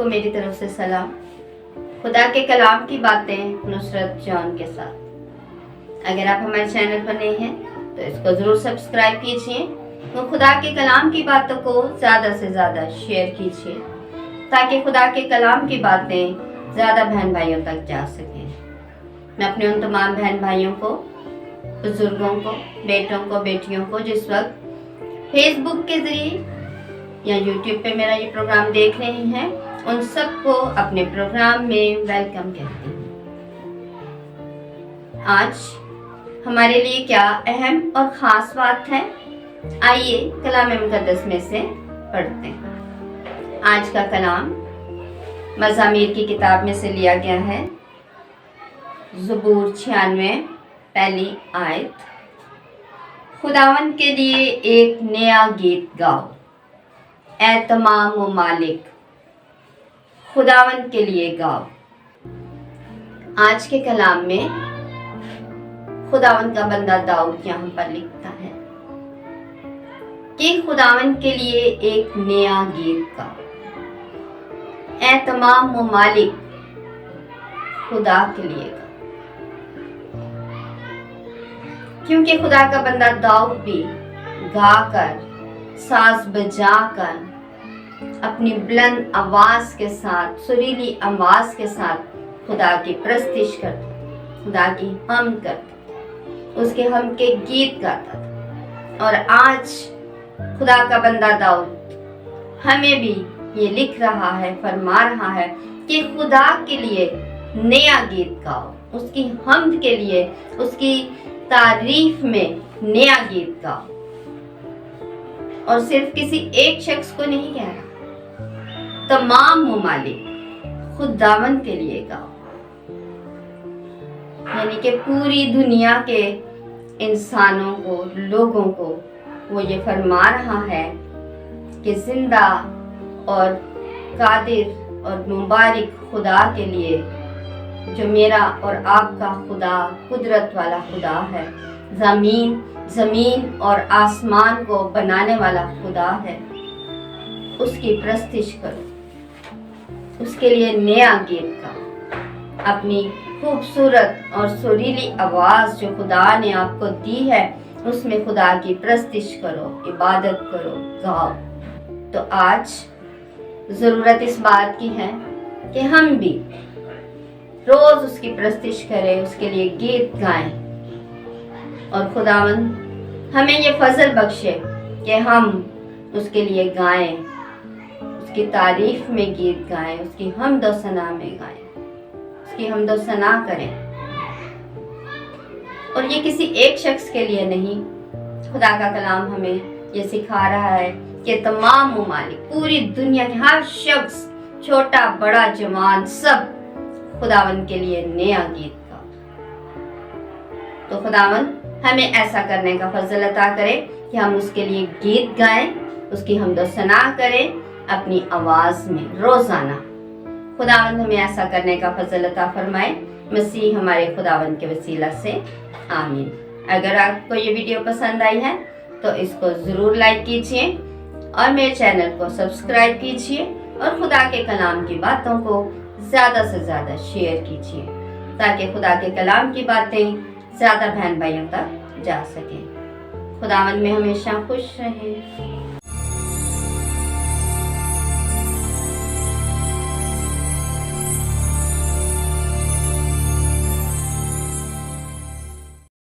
सबको मेरी तरफ से सलाम। खुदा के कलाम की बातें नुसरत जॉन के साथ। अगर आप हमारे चैनल पर नए हैं तो इसको ज़रूर सब्सक्राइब कीजिए और खुदा के कलाम की बातों को ज़्यादा से ज़्यादा शेयर कीजिए ताकि खुदा के कलाम की बातें ज़्यादा बहन भाइयों तक जा सकें। मैं अपने उन तमाम बहन भाइयों को, बुजुर्गों को, बेटों को, बेटियों को जिस वक्त फेसबुक के ज़रिए या यूट्यूब पे मेरा ये प्रोग्राम देख रहे हैं, उन सबको अपने प्रोग्राम में वेलकम कहती हूँ। आज हमारे लिए क्या अहम और ख़ास बात है, आइए कलाम मुक़द्दस में से पढ़ते हैं। आज का कलाम मज़ामीर की किताब में से लिया गया है। ज़बूर 96 पहली आयत। खुदावन के लिए एक नया गीत गाओ, ऐ तमाम ममालिक, खुदावन के लिए गाओ। आज के कलाम में खुदावन का बंदा दाऊद यहाँ पर लिखता है कि खुदावन के लिए एक नया गीत गाओ, ऐ तमाम ममालिक, खुदा के लिए गाओ। क्योंकि खुदा का बंदा दाऊद भी गाकर, साज बजाकर, अपनी बुलंद आवाज के साथ, सुरीली आवाज के साथ खुदा की प्रस्तिश करता, खुदा की हम करता, उसके हम के गीत गाता था। और आज खुदा का बंदा दाऊद हमें भी ये लिख रहा है, फरमा रहा है कि खुदा के लिए नया गीत गाओ, उसकी हमद के लिए, उसकी तारीफ में नया गीत गाओ। और सिर्फ किसी एक शख्स को नहीं कह रहा, तमाम ममालिक, खुदावन के लिए गाओ। यानी कि पूरी दुनिया के इंसानों को, लोगों को वो ये फरमा रहा है कि जिंदा और कादिर और मुबारक खुदा के लिए, जो मेरा और आपका खुदा, कुदरत वाला खुदा है, जमीन और आसमान को बनाने वाला खुदा है, उसकी प्रस्तिश करो, उसके लिए नया गीत गाओ। अपनी खूबसूरत और सुरीली आवाज जो खुदा ने आपको दी है, उसमें खुदा की प्रस्तिश करो, इबादत करो, गाओ। तो आज जरूरत इस बात की है कि हम भी रोज उसकी प्रस्तिश करें, उसके लिए गीत गाएं और खुदावन हमें ये फजल बख्शे कि हम उसके लिए गाएं, उसकी तारीफ में गीत गाएं, उसकी हमद व सना में गाएं, उसकी हमद व सना करें। और ये किसी एक शख्स के लिए नहीं, खुदा का कलाम हमें ये सिखा रहा है कि तमाम ममालिक, पूरी दुनिया के हर शख्स, छोटा बड़ा जवान, सब खुदावन के लिए नया गीत गाओ। तो खुदावन हमें ऐसा करने का फजल अता करे कि हम उसके लिए गीत गाएं, उसकी हमद व सना करें अपनी आवाज में रोजाना। खुदावन हमें ऐसा करने का फजल अता फरमाए, मसीह हमारे खुदावन के वसीला से, आमीन। अगर आपको ये वीडियो पसंद आई है तो इसको जरूर लाइक कीजिए और मेरे चैनल को सब्सक्राइब कीजिए और खुदा के कलाम की बातों को ज़्यादा से ज़्यादा शेयर कीजिए ताकि खुदा के कलाम की बातें ज़्यादा बहन भाइयों तक जा सकें। खुदावन में हमेशा खुश रहें।